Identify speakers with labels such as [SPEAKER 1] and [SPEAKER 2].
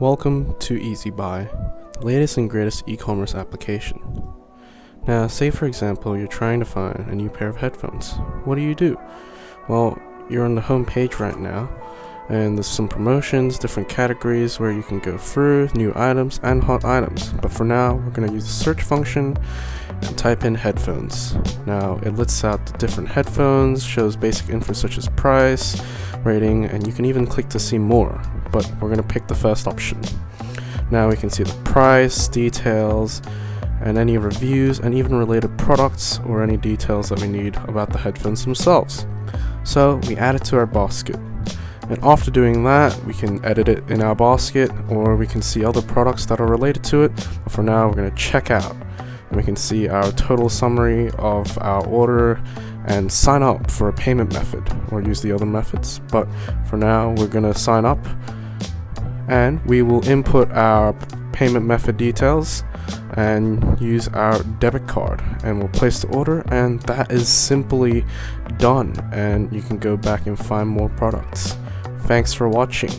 [SPEAKER 1] Welcome to EZBUY, the latest and greatest e-commerce application. Now, say for example you're trying to find a new pair of headphones. What do? Well, you're on the home page right now, and there's some promotions, different categories where you can go through, new items and hot items. But for now, we're going to use the search function and type in headphones. Now, it lists out the different headphones, shows basic info such as price, rating, and you can even click to see more. But we're going to pick the first option. Now we can see the price, details, and any reviews, and even related products or any details that we need about the headphones themselves. So we add it to our basket. And after doing that, we can edit it in our basket, or we can see other products that are related to it. But for now, we're going to check out, and we can see our total summary of our order and sign up for a payment method, or use the other methods. But for now, we're going to sign up, and we will input our payment method details and use our debit card, and we'll place the order, and that is simply done, and you can go back and find more products. Thanks for watching.